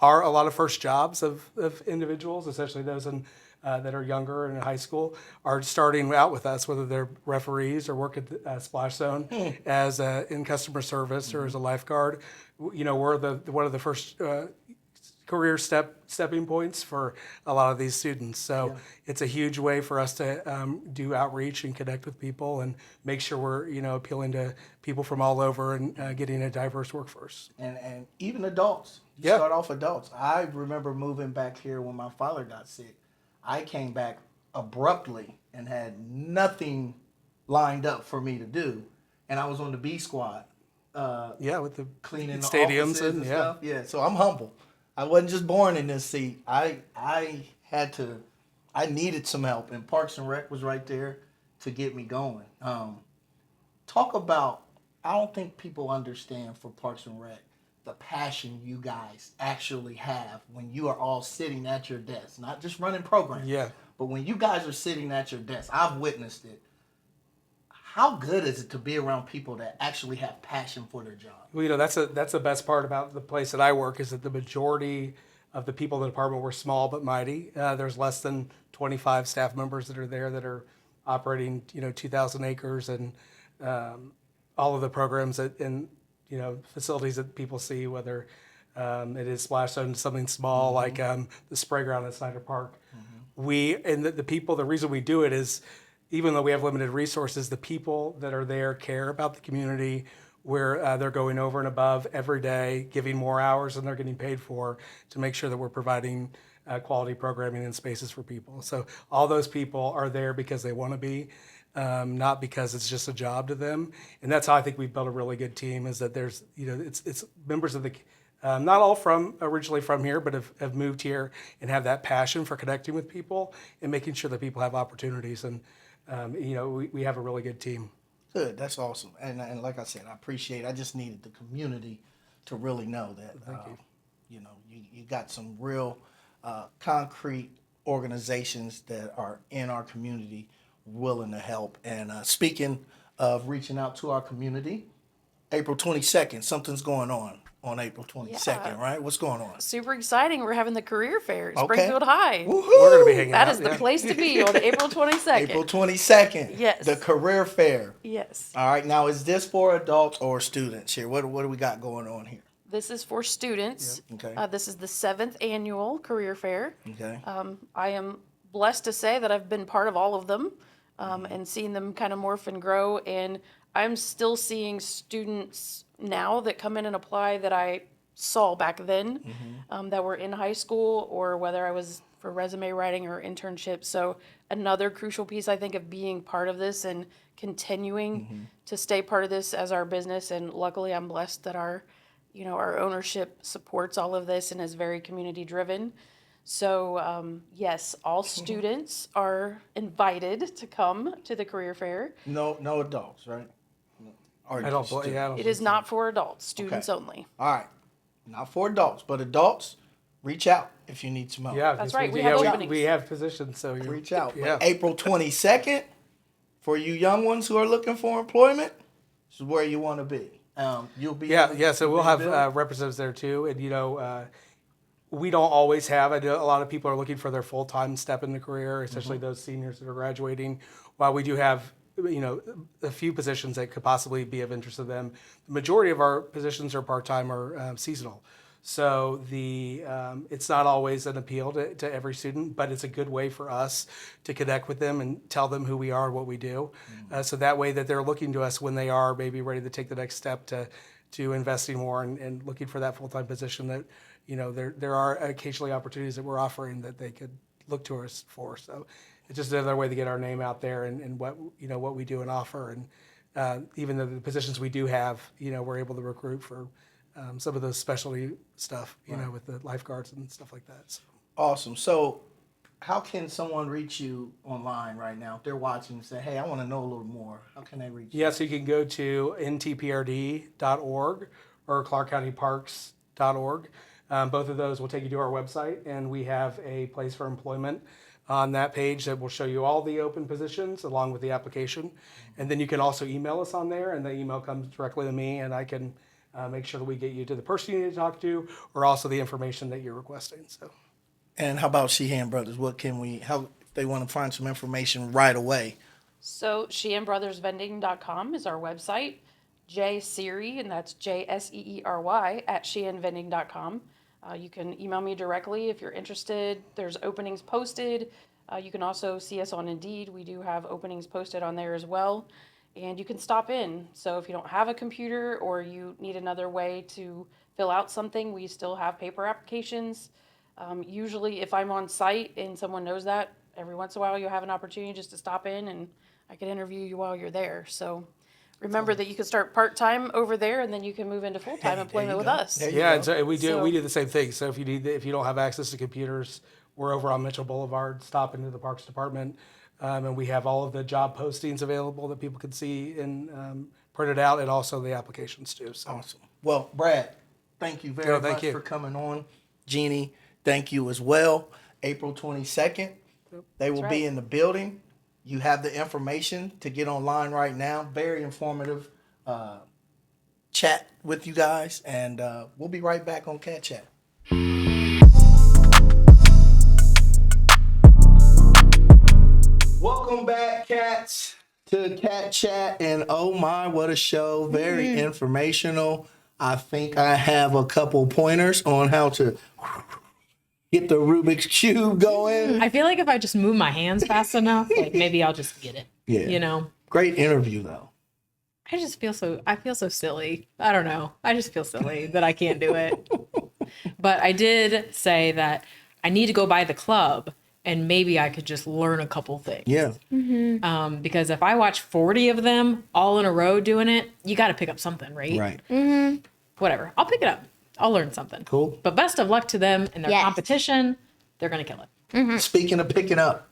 are a lot of first jobs of individuals, especially those that are younger and in high school, are starting out with us, whether they're referees or work at the Splash Zone as in customer service or as a lifeguard. We're one of the first career stepping points for a lot of these students. So it's a huge way for us to do outreach and connect with people and make sure we're appealing to people from all over and getting a diverse workforce. And even adults. You start off adults. I remember moving back here when my father got sick. I came back abruptly and had nothing lined up for me to do, and I was on the B squad. With the cleaning the stadiums offices and stuff. Yeah, so I'm humble. I wasn't just born in this seat. I needed some help, and Parks and Rec was right there to get me going. Talk about, I don't think people understand for Parks and Rec the passion you guys actually have when you are all sitting at your desk, not just running programs. Yeah. But when you guys are sitting at your desk, I've witnessed it. How good is it to be around people that actually have passion for their job? Well, that's the best part about the place that I work is that the majority of the people in the department were small but mighty. There's less than 25 staff members that are there that are operating 2,000 acres and all of the programs and facilities that people see, whether it is Splash Zone, something small like the spray ground at Snyder Park. The reason we do it is, even though we have limited resources, the people that are there care about the community, where they're going over and above every day, giving more hours than they're getting paid for to make sure that we're providing quality programming and spaces for people. So all those people are there because they want to be, not because it's just a job to them. And that's how I think we've built a really good team, is that there's, it's members of the, not all originally from here, but have moved here and have that passion for connecting with people and making sure that people have opportunities. And, we have a really good team. Good, that's awesome. And like I said, I just needed the community to really know that, you got some real concrete organizations that are in our community willing to help. And speaking of reaching out to our community, April 22nd, something's going on April 22nd, right? What's going on? Super exciting. We're having the career fair at Okay. Springfield High. Woohoo! We're going to be hanging That out. is the place to be on April 22nd. April 22nd. Yes. The career fair. Yes. All right, now is this for adults or students here? What do we got going on here? This is for students. Yep. Okay. This is the 7th annual career fair. Okay. I am blessed to say that I've been part of all of them and seen them kind of morph and grow. And I'm still seeing students now that come in and apply that I saw back then that were in high school, or whether I was for resume writing or internship. So another crucial piece, I think, of being part of this and continuing to stay part of this as our business. And luckily I'm blessed that our ownership supports all of this and is very community driven. So yes, all students are invited to come to the career fair. No adults, right? Or I don't just believe. Yeah, I don't It is not for adults, students Okay. only. All right. Not for adults, but adults, reach out if you need some help. Yeah, That's because right, we have we openings. have positions, so you Reach out. Yeah. But April 22nd, for you young ones who are looking for employment, this is where you want to be. You'll be. Yeah. So we'll have Bill? representatives there too, and we don't always have. I know a lot of people are looking for their full-time step in the career, especially those seniors that are graduating. While we do have a few positions that could possibly be of interest to them, the majority of our positions are part-time or seasonal. So it's not always an appeal to every student, but it's a good way for us to connect with them and tell them who we are and what we do. So that way that they're looking to us when they are maybe ready to take the next step to investing more and looking for that full-time position, that, you know, there are occasionally opportunities that we're offering that they could look to us for. So it's just another way to get our name out there and what, you know, what we do and offer. And even though the positions we do have, you know, we're able to recruit for some of the specialty stuff, you know, with the lifeguards and stuff like that. So. Awesome. So how can someone reach you online right now? If they're watching and say, hey, I want to know a little more, how can they reach you? Yeah, so you can go to ntprd.org or clarkcountyparks.org. Both of those will take you to our website, and we have a place for employment on that page that will show you all the open positions along with the application. And then you can also email us on there, and the email comes directly to me, and I can make sure that we get you to the person you need to talk to, or also the information that you're requesting. So. And how about Sheehan Brothers? How if they want to find some information right away? So SheehanBrothersVending.com is our website. JSeery, and that's JSEERY at SheehanVending.com. You can email me directly if you're interested. There's openings posted. You can also see us on Indeed. We do have openings posted on there as well. And you can stop in. So if you don't have a computer or you need another way to fill out something, we still have paper applications. Usually if I'm on site and someone knows that, every once in a while you'll have an opportunity just to stop in and I can interview you while you're there. So remember that you can start part-time over there and then you can move into full-time employment with us. Yeah, and so we do the same thing. So if you don't have access to computers, we're over on Mitchell Boulevard. Stop into the Parks Department. And we have all of the job postings available that people can see and printed out, and also the applications too. So. Awesome. Well, Brad, thank you very much for coming on. Jeannie, thank you as well. April 22nd, they will be in the building. You have the information to get online right now. Very informative chat with you guys, and we'll be right back on Cat Chat. Welcome back, cats, to Cat Chat, and oh my, what a show. Very informational. I think I have a couple pointers on how to get the Rubik's Cube going. I feel like if I just move my hands fast enough, like maybe I'll just get it. Yeah. You know? Great interview, though. I feel so silly. I don't know. I just feel silly that I can't do it. But I did say that I need to go by the club and maybe I could just learn a couple things. Yeah. Because if I watch 40 of them all in a row doing it, you got to pick up something, right? Right. Whatever. I'll pick it up. I'll learn something. Cool. But best of luck to them in their competition. They're going to kill it. Speaking of picking up,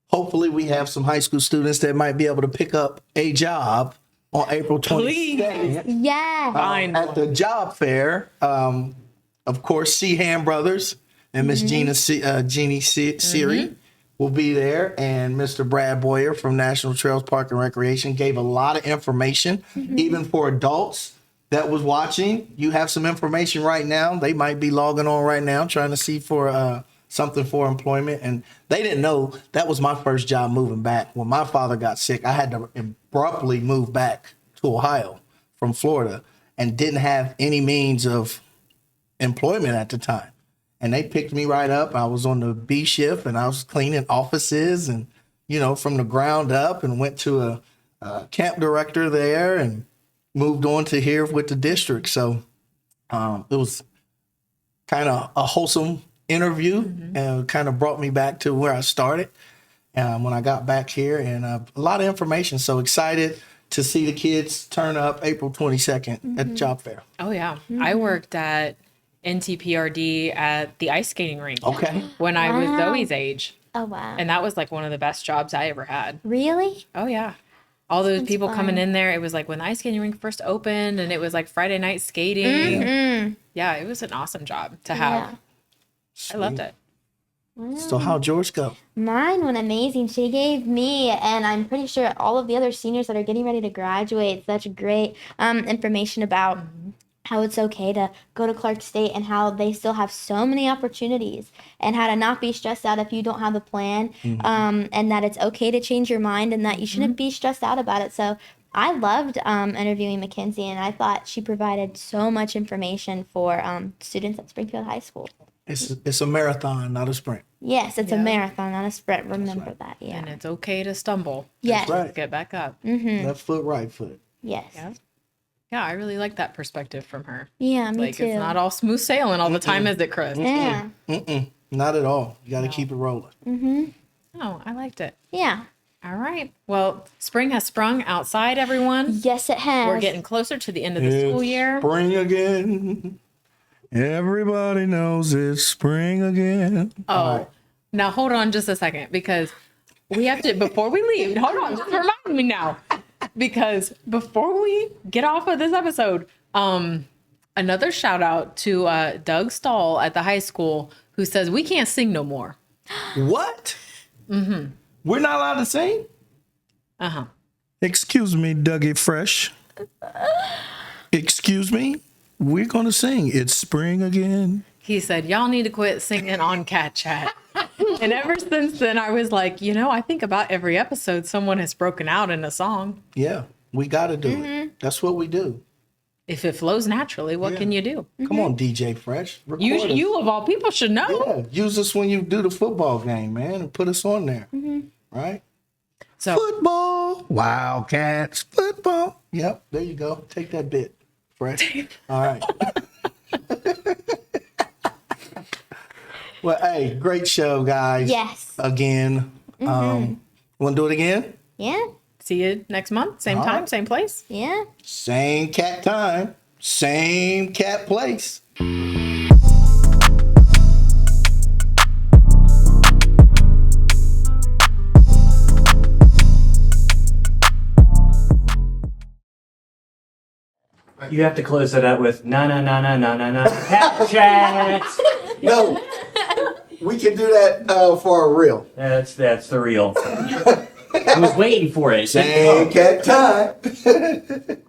hopefully we have some high school students that might be able to pick up a job on April 22nd. Yeah. At the job fair. Of course, Sheehan Brothers and Miss Jeannie Seery will be there. And Mr. Brad Boyer from National Trails Park and Recreation gave a lot of information, even for adults that was watching. You have some information right now. They might be logging on right now trying to see for something for employment. And they didn't know that was my first job moving back. When my father got sick, I had to abruptly move back to Ohio from Florida and didn't have any means of employment at the time. And they picked me right up. I was on the B shift and I was cleaning offices and, you know, from the ground up, and went to a camp director there and moved on to here with the district. So it was kind of a wholesome interview and kind of brought me back to where I started when I got back here, and a lot of information. So excited to see the kids turn up April 22nd at the job fair. Oh, yeah. I worked at NTPRD at the ice skating rink. Okay. When I was Zoe's age. Oh, wow. And that was like one of the best jobs I ever had. Really? Oh, yeah. All those people coming in there. It was like when the ice skating rink first opened, and it was like Friday night skating. Yeah, it was an awesome job to have. Yeah. I loved it. So how'd yours go? Mine went amazing. She gave me, and I'm pretty sure all of the other seniors that are getting ready to graduate, such great information about how it's okay to go to Clark State and how they still have so many opportunities, and how to not be stressed out if you don't have a plan, and that it's okay to change your mind and that you shouldn't be stressed out about it. So I loved interviewing Makenzie, and I thought she provided so much information for students at Springfield High School. It's a marathon, not a sprint. Yes, it's a marathon, not a sprint. Remember right. that. Yeah. And it's okay to stumble. Yes. right. Get back up. Mm-hmm. Left foot, right foot. Yes. Yeah. Yeah, I really like that perspective from her. Yeah, me Like too. it's not all smooth sailing all the time, is it, Chris? Yeah. Not at all. You got to keep it rolling. Mm-hmm. Oh, I liked it. Yeah. All right. Well, spring has sprung outside, everyone. Yes, it has. We're getting closer to the end of the school year. Spring again. Everybody knows it's spring again. Oh, All right. now hold on just a second because we have to, before we leave, hold on, just remind me now. Because before we get off of this episode, another shout out to Doug Stahl at the high school who says we can't sing no more. What? Mm-hmm. We're not allowed to sing? Uh-huh. Excuse me, Dougie Fresh. Excuse me? We're going to sing. It's spring again. He said, y'all need to quit singing on Cat Chat. And ever since then, I was like, I think about every episode, someone has broken out in a song. Yeah, we got to do it. That's what we do. If it flows naturally, what can you do? Come on, DJ Fresh. Record us. You of all people should know. Yeah, use us when you do the football game, man, and put us on there. Right? So Football. Wildcats. Football. Yep, there you go. Take that bit, Fresh. All right. Well, hey, great show, guys. Yes. Again. Want to do it again? Yeah. see you next month, same All time, right. same place. Yeah. Same cat time, same cat place. You have to close it out with na na na na na na na cat chat. No, we can do that for a reel. That's the real. I was waiting for it. Same cat time.